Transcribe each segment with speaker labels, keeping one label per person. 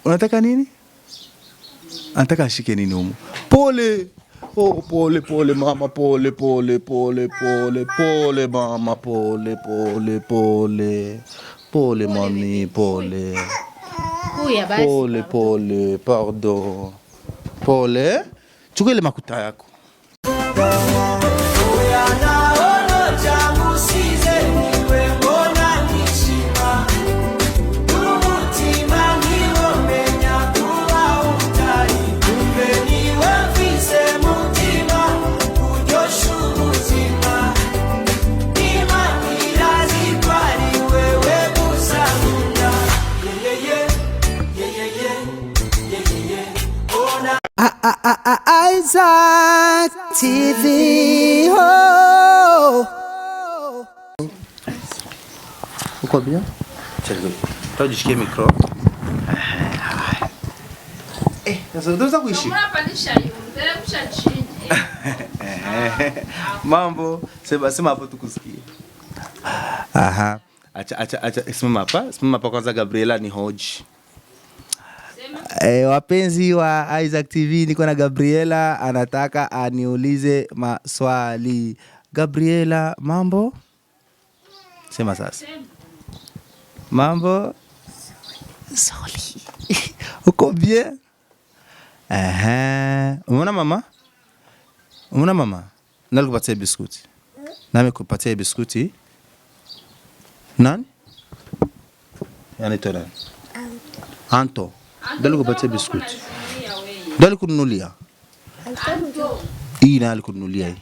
Speaker 1: Unataka nini? Anataka ashike nini humu? Pole. Oh, pole pole mama, pole pole pole pole pole mama, pole pole pole. Pole mami, pole. Pole pole, pardon. Pole. Chukua ile makuta yako.
Speaker 2: Isaac TV. Oh.
Speaker 1: Uko bien? Chego. Tajishikie micro. Sasa unaweza kuishi. Mambo, sema hapo tukusikie. Aha. Acha simama hapa kwanza Gabriela ni hoji. Wapenzi wa Isaac TV, niko na Gabriela anataka aniulize maswali. Gabriela, mambo? Sema sasa. Mambo? Sorry. Uko bien? Umeona mama? Umeona mama? Nani kupatia biskuti? Nani kupatia biskuti? Nani? Anaitwa nani? Anto. Dali kupatia biskuti. Dali kununulia. Hii nani kununulia hii?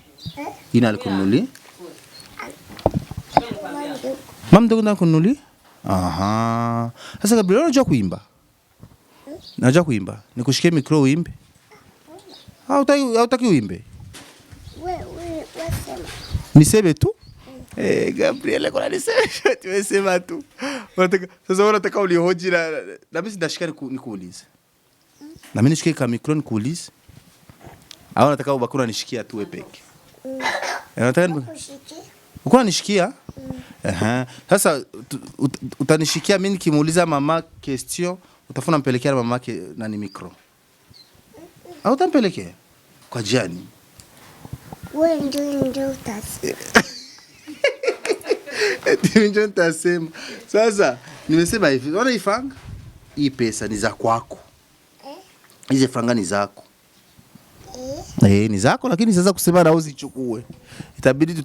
Speaker 1: Hii nani kununulia? Mama ndio ndio kununulia? Aha. Sasa Gabriela unajua kuimba? Unajua kuimba? Nikushikie micro uimbe? Hautaki uimbe?
Speaker 2: Wewe sema.
Speaker 1: Niseme tu? Gabriela kuna niseme tumesema tu. Sasa unataka ulihoji na mimi sindashika nikuulize. Na mimi nishike kama micro nikuulize. Au unataka ubakuna nishikia tu wewe peke? Unataka uko unishikia? Sasa utanishikia mimi nikimuuliza mama question, utafuna mpelekea mama yake nani micro. Au utampelekea kwa Jani?
Speaker 2: Wewe ndio utasema.
Speaker 1: Ndio nitasema. Sasa nimesema hivi, unaona hii franga? Hii pesa ni za kwako. Hizi franga ni zako. Ni zako, lakini sasa kusema na uzichukue. Itabidi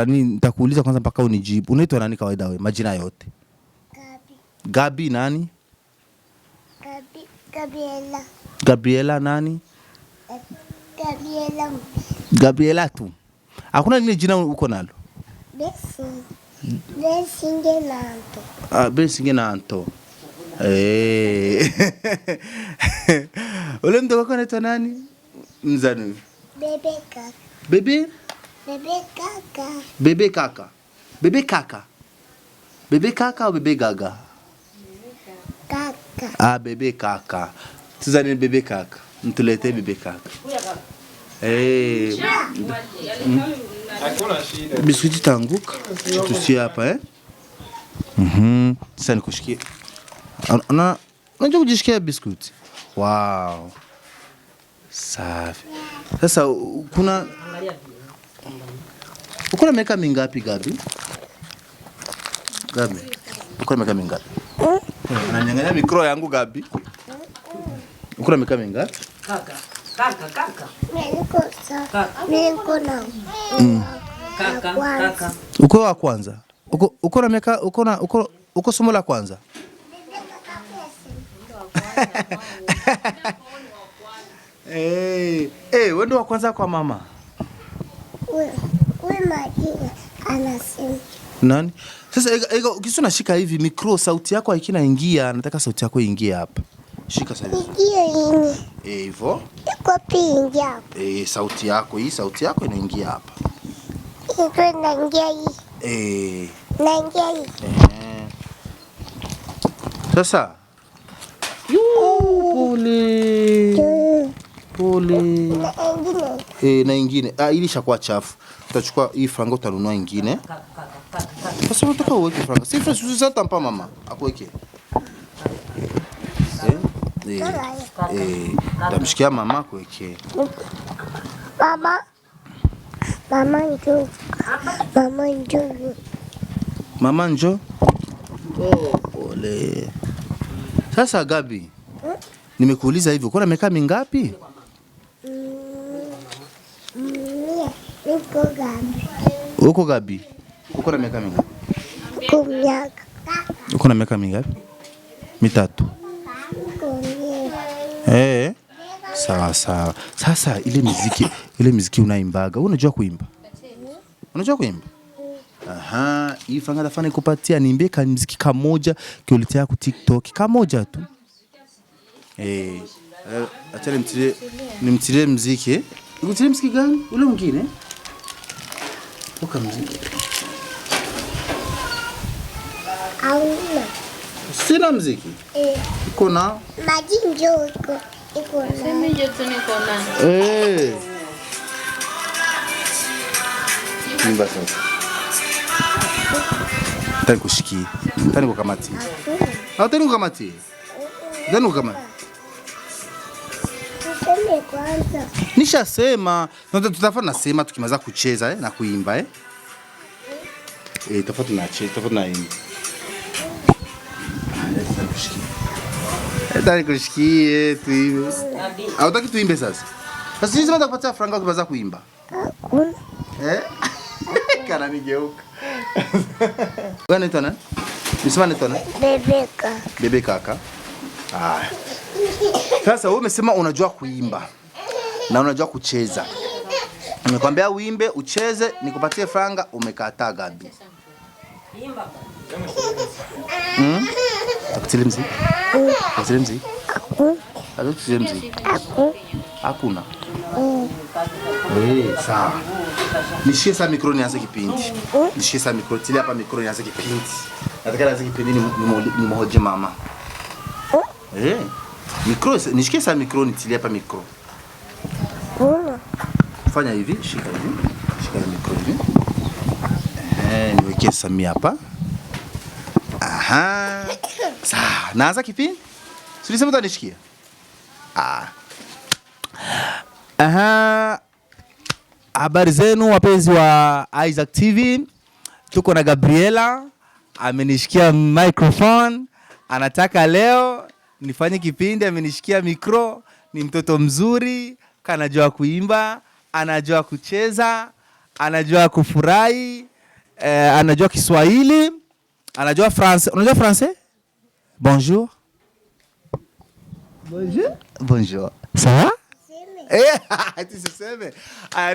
Speaker 1: nitakuuliza kwanza mpaka unijibu. Unaitwa nani kawaida wewe? Majina yote. Gabi nani?
Speaker 2: Gabriela.
Speaker 1: Gabriela nani? Gabriela tu. Hakuna lingine jina uko nalo?
Speaker 2: Besinge na Anto.
Speaker 1: Besinge na Anto. Ule mdogo wako anaitwa nani? Mzani.
Speaker 2: Bebe kaka.
Speaker 1: Bebe?
Speaker 2: Bebe kaka.
Speaker 1: Bebe kaka. Bebe kaka au bebe gaga?
Speaker 2: Kaka.
Speaker 1: Bebe kaka. Tuzani bebe kaka. Mtulete bebe kaka. Biskuti tanguka. Tusia hapa Sasa nikushikie. Unajua kujishikia biskuti? Wow. Safi. Sasa kuna miaka mingapi Gabi? Gabi. Uko miaka mingapi? Ananyang'anya mikro yangu Gabi. Uko miaka mingapi?
Speaker 3: Kaka.
Speaker 2: Niko na.
Speaker 3: Kaka.
Speaker 1: Uko wa kwanza. Uko na miaka uko somo la kwanza. Wewe ndo wa kwanza kwa mama.
Speaker 2: Wewe Maria anasema.
Speaker 1: Nani? Sasa ukisha unashika hivi micro sauti yako haikina ingia, nataka sauti yako iingie hapa. Shika sasa.
Speaker 2: Ingia ini.
Speaker 1: Hivyo.
Speaker 2: Iko pingia hapa.
Speaker 1: Sauti yako inaingia hapa.
Speaker 2: Iko inaingia hii. Naingia hii.
Speaker 1: Sasa. Pole. Na ingine. Ili shakuwa chafu. Utachukua hii franga utanunua ingine. Sasa unataka uweke franga. Si fresh sasa tampa mama. Akuweke. Tamshikia mama kweke.
Speaker 2: Mama njoo.
Speaker 1: Mama njoo. Oh, pole. Sasa Gabi, nimekuuliza hivyo, uko na miaka mingapi?
Speaker 2: Niko Gabi.
Speaker 1: Uko Gabi? Uko na miaka mingapi? Uko na miaka mingapi? 3. Sawa. Sasa ile muziki unaimbaga, unajua kuimba? Unajua kuimba? Aha, hii fanga dafana ikupatia niimbe ka muziki kamoja kiulitea ku TikTok kamoja tu. Acha nimtilie muziki. Ukutilie muziki gani? Ule mwingine? Uka muziki.
Speaker 2: Hauna.
Speaker 1: Sina muziki? Iko na
Speaker 2: Maji njoo iko na.
Speaker 3: Sema nje tu niko na.
Speaker 1: Imba sasa. Tani kushikia. Tani kukamati. Tani kukamati. Tani kukamati.
Speaker 2: Tuseme kwanza.
Speaker 1: Nishasema. Tutafanya nasema tukimaliza kucheza na kuimba tafadhali tunacheza, tafadhali naimba. Tani kushikia tuimbe. Hautaki tuimbe sasa? Sasa sisi nitakupatia franga ukimaliza kuimba. Kana nigeuka. Wewe unaitwa nani? Nisema unaitwa nani? Bebe kaka. Sasa wewe umesema unajua kuimba na unajua kucheza. Nimekwambia uimbe, ucheze, nikupatie franga, umekataa Gabi. Takutile mziki? Takutile mziki? Takutile mziki? Hakuna. Sawa. Nishie sa mikro nianze kipindi. Nishie sa mikro, tili hapa mikro nianze kipindi. Nataka nianze kipindi ni mhoje mama. Mikro, nishike sa mikro nitili hapa mikro. Fanya hivi, shika hivi. Shika mikro hivi. Niweke Sami hapa. Aha. Sawa, naanza kipindi? Silisema utanishikia? Habari zenu wapenzi wa Isaac TV. Tuko na Gabriela, amenishikia microphone, anataka leo nifanye kipindi, amenishikia mikro. Ni mtoto mzuri, kanajua kuimba, anajua kucheza, anajua kufurahi, anajua Kiswahili, anajua Francais. Unajua Francais? Bonjour. Bonjour. Sawa? Tusiseme.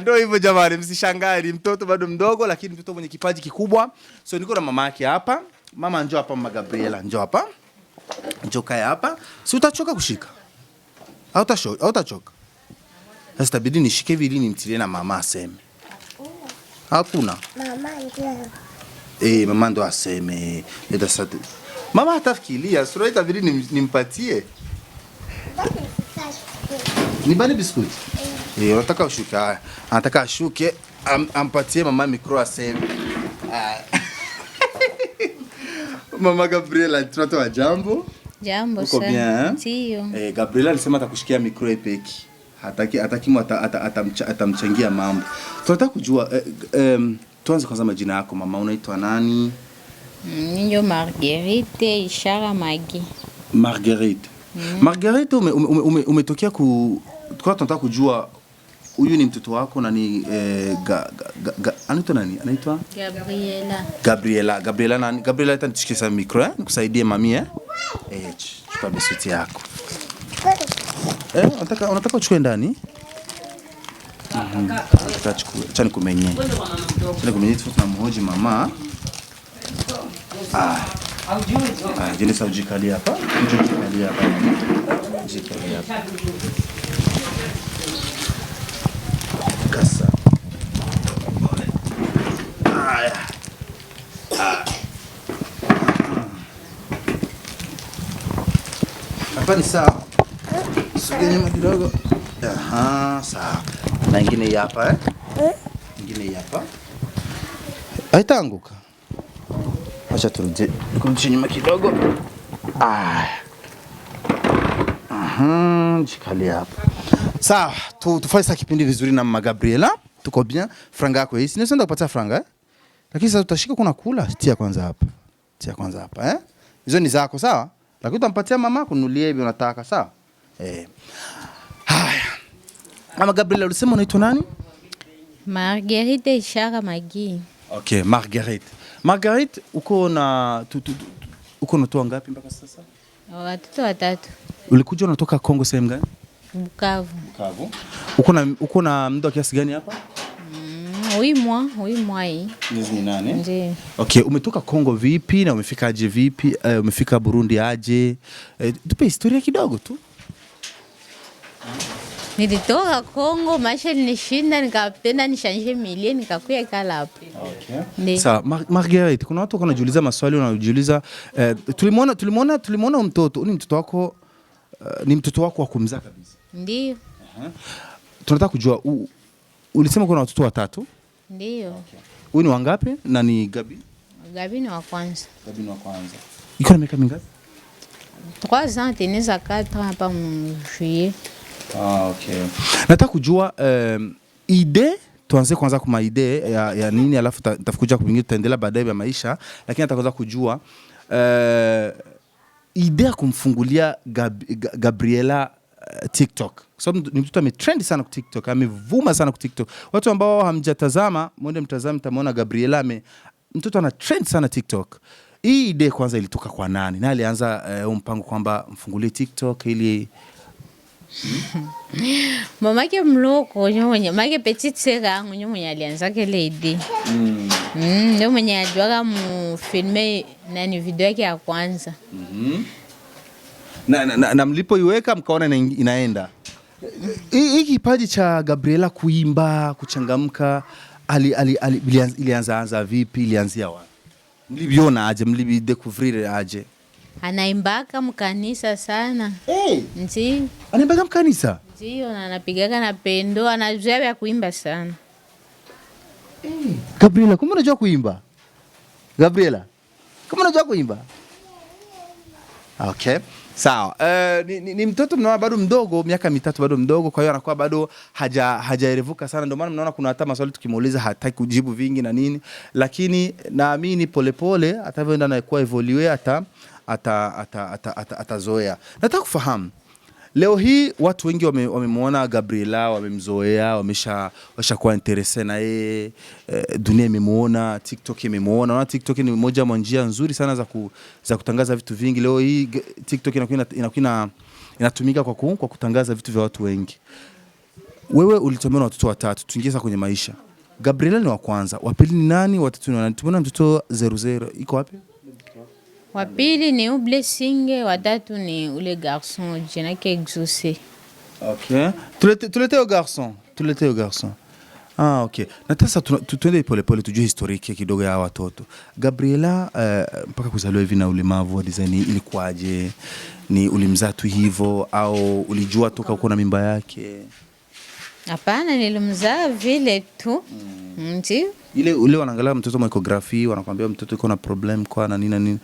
Speaker 1: Ndio hivyo jamani, msishangae, ni mtoto bado mdogo lakini mtoto mwenye kipaji kikubwa. So niko na mama yake hapa. Mama njoo hapa, mama Gabriela njoo hapa. Njoo kaya hapa. Si utachoka kushika? Hautachoka. Sasa itabidi nishike hivi ili nimtilie na mama aseme. Hakuna. Mama ndio. Mama ndo aseme. Ndio sasa. Mama atafikiria, sura itabidi nimpatie. Ni bani biskuti? Unataka ushuke. Anataka ashuke, ampatie mama mikro aseme. Mama Gabriela, tunatoa jambo.
Speaker 3: Jambo
Speaker 1: sana. Uko bien?
Speaker 3: Ndio.
Speaker 1: Gabriela alisema atakushikia mikro epeki. Hataki atamchangia mambo. Tunataka kujua tuanze kwanza majina yako mama, unaitwa nani?
Speaker 3: Ndio Marguerite Ishara Magi.
Speaker 1: Marguerite. Marguerite, umetokea kwa tunataka kujua huyu ni mtoto wako na ni anaitwa nani? Anaitwa Gabriela nani? Gabriela atanishikisha mikro nikusaidie mami chukua biskuti yako. Unataka uchukue ndani? Nataka chukue. Chani kumenye. Tunamhoji mama. Jini sa ujikali hapa. Ujikali hapa. Ujikali hapa. Kasa. Hapa ni sawa. Sogea nyuma kidogo. Sawa. Na ingine hapa ingine hapa. Haitaanguka. Acha turudie nyuma kidogo. Jikalia hapa. Sawa, tufanye sasa kipindi vizuri na Mama Gabriela. Tuko bien. Franga yako hii. Sinaenda kupata franga Lakini sasa tutashika kuna kula. Tia kwanza hapa. Hizo ni zako sawa? Lakini utampatia mama kununulie hivi unataka sawa? Haya. Mama Gabriela ulisema unaitwa nani?
Speaker 3: Marguerite Ishara Magi.
Speaker 1: Okay, Marguerite uko na uko na watu ngapi mpaka sasa?
Speaker 3: Watoto 3.
Speaker 1: Ulikuja unatoka Kongo sehemu gani?
Speaker 3: Bukavu.
Speaker 1: Uko na muda kiasi gani hapa?
Speaker 3: 8 mois hii.
Speaker 1: Miezi 8.
Speaker 3: Ndiyo.
Speaker 1: Okay, umetoka Kongo vipi na umefika aje vipi? Umefika Burundi aje? Tupe historia kidogo tu.
Speaker 3: Nilitoka Kongo, maisha nilishinda, nikapenda nishanjie milie, nikakuya kala hapo.
Speaker 1: Okay. Sawa, Marguerite, kuna watu wanajiuliza maswali wanajiuliza tulimuona mtoto, ni mtoto wako ni mtoto wako wa kumzaa kabisa.
Speaker 3: Ndiyo.
Speaker 1: Tunataka kujua ulisema kuna watoto 3?
Speaker 3: Ndiyo.
Speaker 1: Okay. Huyu ni wangapi na ni Gabi?
Speaker 3: Gabi ni wa kwanza.
Speaker 1: Iko na miaka mingapi?
Speaker 3: 3 ans, teneza 4 hapa juillet.
Speaker 1: Okay. Nataka kujua tuanze kwanza kwa idea ya nini alafu tutakuja kwingine tutaendelea baadaye ya maisha, lakini nataka kwanza kujua idea kumfungulia Gabriela TikTok. Kwa sababu ni mtoto ametrend sana kwa TikTok, amevuma sana kwa TikTok. Watu ambao hamjatazama, mwende mtazame mtamuona Gabriela mtoto ana trend sana TikTok. Hii idea kwanza ilitoka kwa nani? Na alianza mpango kwamba mfungulie TikTok ili
Speaker 3: Mamake mloko mwenye make petite sœur yangu mwenye alianza kile idea. Ndio mwenye ajuaga mu filme nani video yake ya kwanza.
Speaker 1: Na mlipoiweka mkaona inaenda. Hii kipaji cha Gabriela kuimba, kuchangamka, ilianza vipi? Ilianzia wapi? Mliviona aje? Mlidécouvrir aje?
Speaker 3: Anaimbaka mkanisa sana. Ndio.
Speaker 1: Anaimbaka mkanisa?
Speaker 3: Ndio, na anapigaga na pendo, anajua ya kuimba sana.
Speaker 1: Gabriela, kama unajua kuimba? Gabriela, kama unajua kuimba? Okay. Sawa. Ni mtoto mnaona bado mdogo, miaka 3 bado mdogo, kwa hiyo anakuwa bado hajaerevuka sana. Ndio maana mnaona kuna hata maswali tukimuuliza hataki kujibu vingi na nini, lakini naamini polepole atavyoenda na kuwa evolue atazoea. Nataka kufahamu leo hii watu wengi wamemuona Gabriela, wamemzoea, washakuwa interesse na yeye, dunia imemuona, TikTok imemuona. Na TikTok ni moja ya njia nzuri sana za kutangaza vitu vingi. Leo hii TikTok inatumika kwa kutangaza vitu vya watu wengi. Wewe ulitomea watoto 3, tuingie sasa kwenye maisha. Gabriela ni wa kwanza, wa pili ni nani, wa tatu ni nani? Tumeona mtoto 00 iko wapi?
Speaker 3: Wa pili ni Blessing, wa tatu ni ule garçon jina yake Exaucé.
Speaker 1: Okay. Tulete au garçon. Okay. Na sasa tuende polepole tujue historiki kidogo ya watoto. Gabriela mpaka kuzaliwa hivi na ulemavu wa design ilikuwaje? Ni ulimzaa tu hivyo au ulijua toka uko na mimba yake?
Speaker 3: Hapana, nilimzaa vile tu. Ndio.
Speaker 1: Ile wanaangalia mtoto ecography, wanakuambia mtoto iko na problem kwa na nini.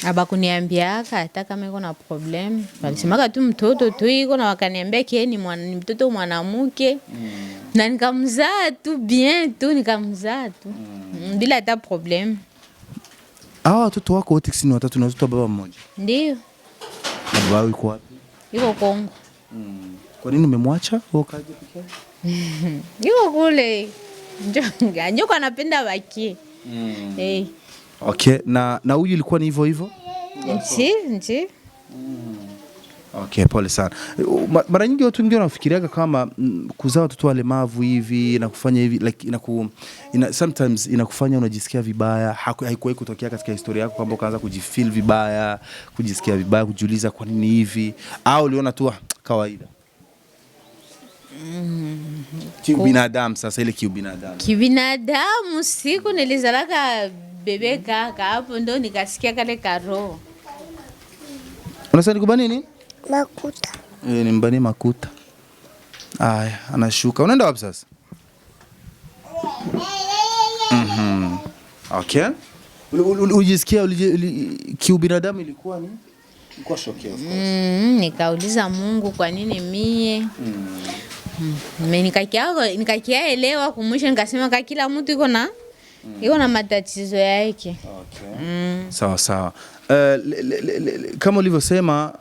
Speaker 3: Aba kuniambia hata kama iko na problem. Walisema tu mtoto tu iko na wakaniambia ni mtoto mwanamke. Na nikamzaa tu bien tu nikamzaa tu. Bila hata problem.
Speaker 1: Watoto wako wote ni watatu na watoto baba mmoja? Ndio. Baba wao yuko wapi?
Speaker 3: Yuko Kongo.
Speaker 1: Kwa nini umemwacha ukaje pekee?
Speaker 3: Yuko kule. Njoo anapenda baki.
Speaker 1: Okay, na huyu ilikuwa ni hivyo?
Speaker 3: Nchi.
Speaker 1: Okay, pole sana. Mara nyingi watu wengine wanafikiriaga kama kuzaa watoto walemavu hivi na kufanya hivi like sometimes inakufanya unajisikia vibaya. Haikuwahi kutokea katika historia yako kwamba ukaanza kujifeel vibaya, kujisikia vibaya, kujiuliza kwa nini hivi, au uliona tu kawaida? Kibinadamu sasa, ile kibinadamu
Speaker 3: siku nilizalaka bebe kaka hapo ndo nikasikia kale karo.
Speaker 1: Unasema nikuba nini?
Speaker 2: Makuta.
Speaker 1: Ni mbani makuta. Aya, anashuka. Unaenda wapi sasa? Okay. Ulijisikia kiubinadamu ilikuwa ni? Kwa shoke of course.
Speaker 3: Nikauliza Mungu kwa nini mie? Nikakiaelewa kumwisho nikasema kila mtu iko na matatizo yake.
Speaker 1: Okay. Sawa. Kama ulivyosema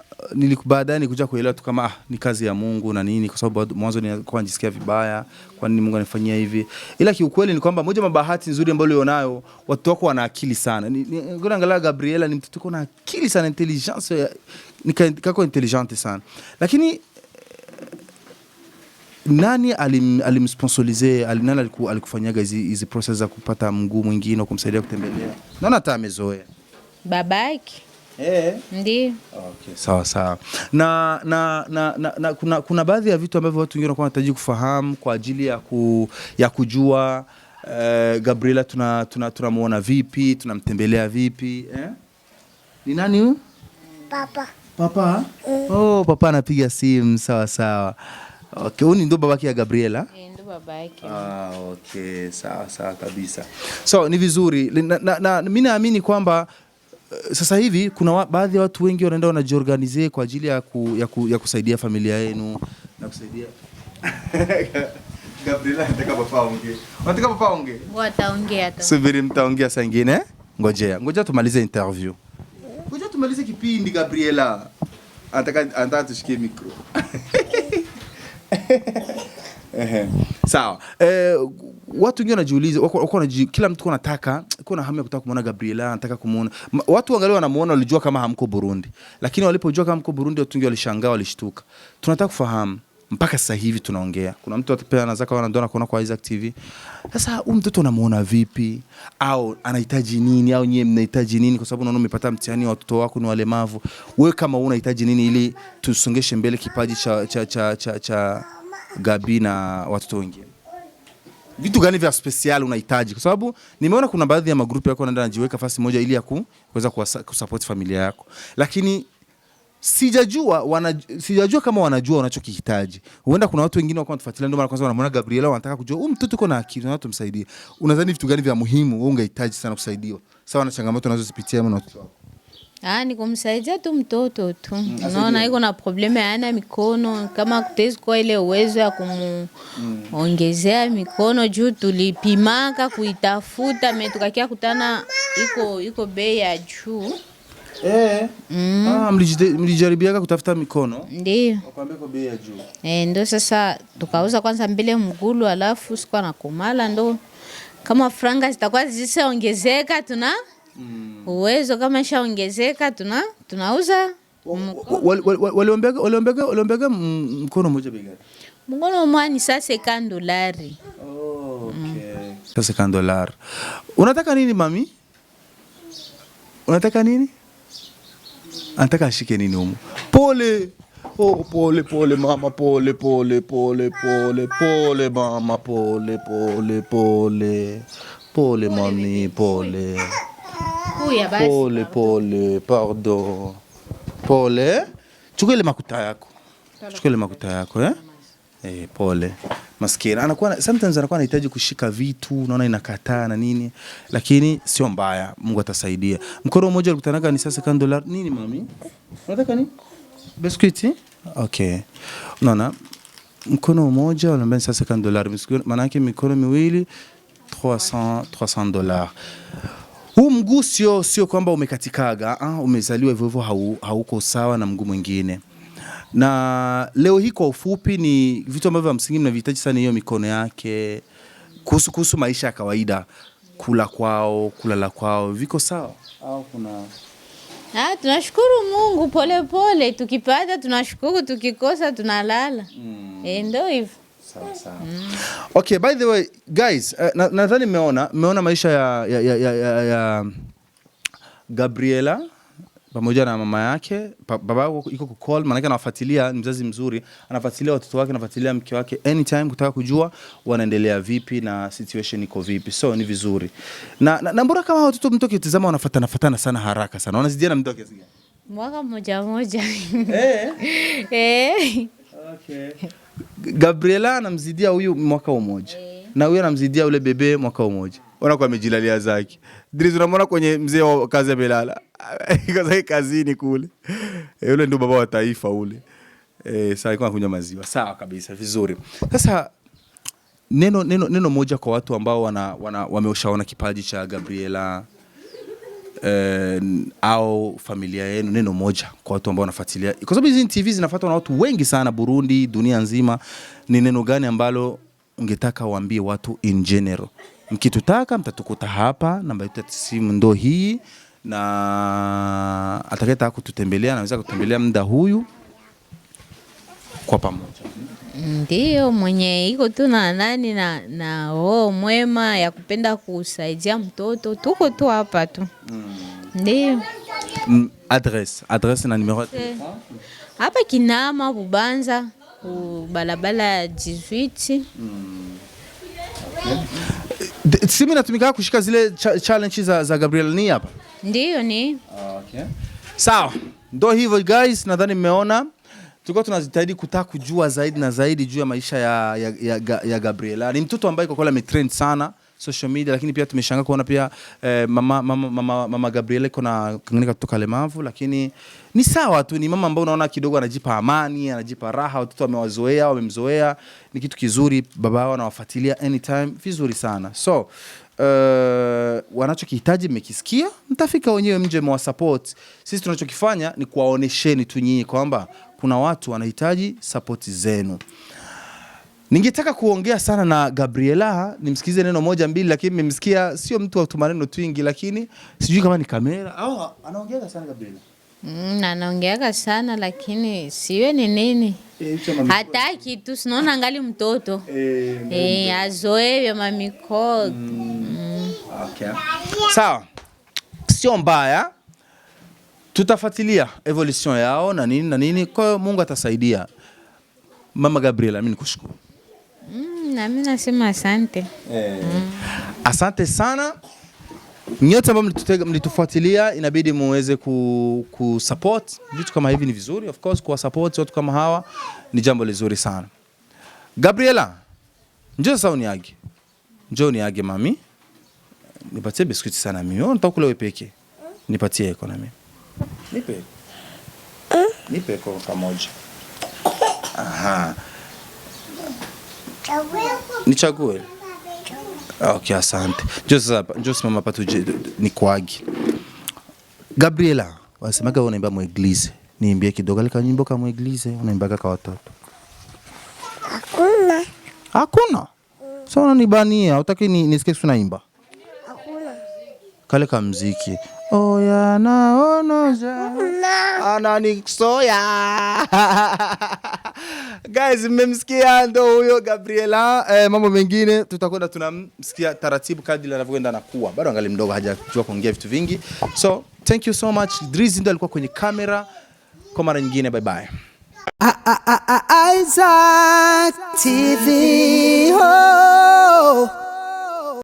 Speaker 1: baadaye nikuja kuelewa tu kama ni kazi ya Mungu na nini, kwa sababu mwanzo nilikuwa najisikia vibaya kwa nini Mungu anifanyia hivi. Ila kiukweli ni kwamba moja mabahati nzuri ambayo ulionayo, watu wako wana akili sana. Ngoja angalia Gabriela ni mtoto na akili sana, intelligence kako intelligente sana. Lakini nani alimsponsorize, nani alikufanyaga hizi process za kupata mguu mwingine kumsaidia kutembelea? Naona hata amezoea.
Speaker 3: Babake. Ndiyo.
Speaker 1: Okay, sawa. Na kuna baadhi ya vitu ambavyo watu wengine wanakuwa wanahitaji kufahamu kwa ajili ya kujua Gabriela tunamuona vipi, tunamtembelea vipi, Ni nani huyu? Papa? Oh, papa anapiga simu. Sawa. Okay, huyu ndo babake ya Gabriela?
Speaker 3: Ndo babake.
Speaker 1: Okay, sawa kabisa. So, ni vizuri. Na mimi naamini kwamba sasa hivi kuna baadhi ya watu wengi wanaenda wanajiorganize kwa ajili ya kusaidia familia yenu na kusaidia Gabriela. Nataka papa ongee.
Speaker 3: Wataongea tu.
Speaker 1: Subiri, mtaongea saa nyingine. Ngojea tumalize interview. Ngojea tumalize kipindi Gabriela. Anataka tushikie micro. Sawa. Watu wengine wanajiuliza, kila mtu anataka, kuna hamu ya kutaka kumuona Gabriela, anataka kumuona. Watu wangalia wanamuona, walijua kama hamko Burundi. Lakini walipojua kama hamko Burundi, watu wengi walishangaa, walishtuka. Tunataka kufahamu mpaka sasa hivi tunaongea. Kuna mtu atapea anazaka wanaona kuona kwa Isaac TV. Sasa huyu mtoto unamuona vipi? Au anahitaji nini? Au nyie mnahitaji nini? Kwa sababu unaona umepata mtihani, watoto wako ni walemavu. Wewe kama unahitaji nini ili tusongeshe mbele kipaji cha Gabi na watoto wengine? Vitu gani vya special unahitaji? Kwa sababu nimeona kuna baadhi ya magrupu yako wanaenda najiweka fasi moja ili ya kuweza kusupport familia yako. Lakini sijajua kama wanajua unachokihitaji. Huenda kuna watu wengine wako wanatufuatilia ndio mara kwanza wanamuona Gabriela, wanataka kujua huyu mtoto uko na akili, na watu msaidie. Unadhani vitu gani vya muhimu wewe ungehitaji sana kusaidiwa? Sawa na changamoto unazozipitia na watoto wako.
Speaker 3: Ni kumsaidia tu mtoto tu. Unaona iko na problema hana mikono, kama kutezi kwa ile uwezo ya kumuongezea mikono juu tulipimaka kuitafuta tukakia kutana iko bei ya juu.
Speaker 1: Mlijaribiaka kutafuta mikono?
Speaker 3: Ndiyo.
Speaker 1: Wakwambia kwa bei ya juu.
Speaker 3: Ndio sasa tukauza kwanza mbele mgulu, alafu sikuwa na kumala, ndo kama franga zitakuwa zisiongezeka tuna uwezo, kama shaongezeka tunauza.
Speaker 1: Waliombeaga mkono mmoja bei gani?
Speaker 3: Mkono mmoja ni sasa $50.
Speaker 1: Okay. Sasa $50. Unataka nini mami? Unataka nini? Anataka ashike nini humu? Pole. Oh, pole mama, pole mama, pole mami, pole. Pole, pardon. Pole. Chukua ile makuta yako, pole. Maskini sometimes anakuwa anahitaji kushika vitu, unaona inakataa na nini, lakini sio mbaya, Mungu atasaidia. Mkono mmoja ulikutanaga ni sasa $50. Nini mami? Unataka nini? Biscuit? Okay. Unaona? Mkono mmoja unaambia sasa $50. Maana yake mikono miwili $300. Huu mguu sio kwamba umekatikaga, umezaliwa hivyo hauko sawa na mguu mwingine. Na leo hii kwa ufupi ni vitu ambavyo vya msingi mnavihitaji sana, hiyo mikono yake. Kuhusu maisha ya kawaida, kula kwao, kulala kwao, viko sawa au kuna?
Speaker 3: Tunashukuru Mungu, pole tukipata tunashukuru, tukikosa tunalala. Ndio hivyo.
Speaker 1: Sawa. Okay, by the way guys, nadhani mmeona maisha ya Gabriela pamoja na mama yake. Baba yuko ku call, maana anafuatilia, ni mzazi mzuri, anafuatilia watoto wake, anafuatilia mke wake anytime kutaka kujua wanaendelea vipi na situation iko vipi. So ni vizuri. Na mbona kama watoto mtu akitazama wanafatana sana haraka sana. Wanazidiana mtu kiasi gani?
Speaker 3: Mwaka moja.
Speaker 1: Okay. Gabriela anamzidia huyu mwaka mmoja. Na huyu anamzidia ule bebe mwaka mmoja. ona kwa amejilalia zake. Drizzy unamwona kwenye mzee wa kazi amelala. Kaza kazini kule. Yule ndio baba wa taifa ule. Sasa alikuwa anakunywa maziwa. Sawa kabisa, vizuri. Sasa neno moja kwa watu ambao wameshaona kipaji cha Gabriela au familia yenu, neno moja kwa watu ambao wanafuatilia, kwa sababu hizi TV zinafuatwa na watu wengi sana Burundi, dunia nzima. Ni neno gani ambalo ungetaka waambie watu in general? Mkitutaka mtatukuta hapa, namba yetu ya simu ndo hii, na atakayetaka kututembelea anaweza kutembelea muda huyu kwa pamoja.
Speaker 3: Ndio, mwenye iko tu na nani na roho mwema ya kupenda kusaidia mtoto, tuko tu hapa tu. Ndio. Adresse na numero ya telefone. Hapa Kinama Bubanza, balabala 18.
Speaker 1: Okay. Simu inatumika kushika zile challenge za Gabriela ni hapa?
Speaker 3: Ndio ni.
Speaker 1: Okay. Sawa. Ndio hivyo guys, nadhani mmeona. Tulikuwa tunajitahidi kutaka kujua zaidi na zaidi juu ya maisha ya Gabriela. Ni mtoto ambaye kwa kweli ametrend sana social media, lakini pia tumeshangaa kuona pia mama Gabriela iko na kanganyika kutoka lemavu, lakini ni sawa tu, ni mama ambaye unaona kidogo anajipa amani, anajipa raha, watoto wamemzoea, ni kitu kizuri, baba wao anawafuatilia anytime, vizuri sana. So wanachokihitaji mmekisikia, mtafika wenyewe mje mwa support. Sisi tunachokifanya ni kuwaonesheni tu nyinyi kwamba kuna watu wanahitaji support zenu. Ningetaka kuongea sana na Gabriela, nimsikize neno moja mbili, lakini nimemsikia sio mtu wa maneno twingi, lakini sijui kama ni kamera au anaongea sana Gabriela.
Speaker 3: Anaongea sana lakini siwe ni nini. Hataki tu, sinaona angali mtoto. Azoe vya mamiko.
Speaker 1: Okay. Sawa. Sio mbaya. Tutafuatilia evolution yao na nini. Kwa hiyo Mungu atasaidia. Mama Gabriela, mimi nikushukuru.
Speaker 3: Na mimi nasema asante.
Speaker 1: Asante sana. Nyote ambao mlitufuatilia, inabidi muweze kusupport vitu kama hivi, ni vizuri of course. Kwa support watu kama hawa ni jambo lizuri sana. Gabriela, njoo sasa uniage. Njoo uniage mami. Nipatie biskuti sana mimi. Unataka kula wewe peke? Nipatie iko na mimi. Nipe kwa pamoja. Aha. Nichague. Okay, asante. Njoo simama hapa tuje nikuage. Gabriela, wasemaga unaimba mu eglise. Niimbie kidogo ile nyimbo kama eglise, unaimbaga kwa watoto. Hakuna. Sasa unanibania, hutaki nisikie tunaimba?
Speaker 2: Hakuna.
Speaker 1: Kale ka muziki. Oya naonoja. Ananiksoya. Guys, mmemsikia ndo huyo Gabriela. Mambo mengine tutakwenda tunamsikia taratibu kadri anavyoenda anakuwa. Bado angali mdogo, hajajua kuongea vitu vingi. So, thank you so much. Drizzy ndo alikuwa kwenye kamera. Kwa mara nyingine, bye bye.
Speaker 4: Isaac TV.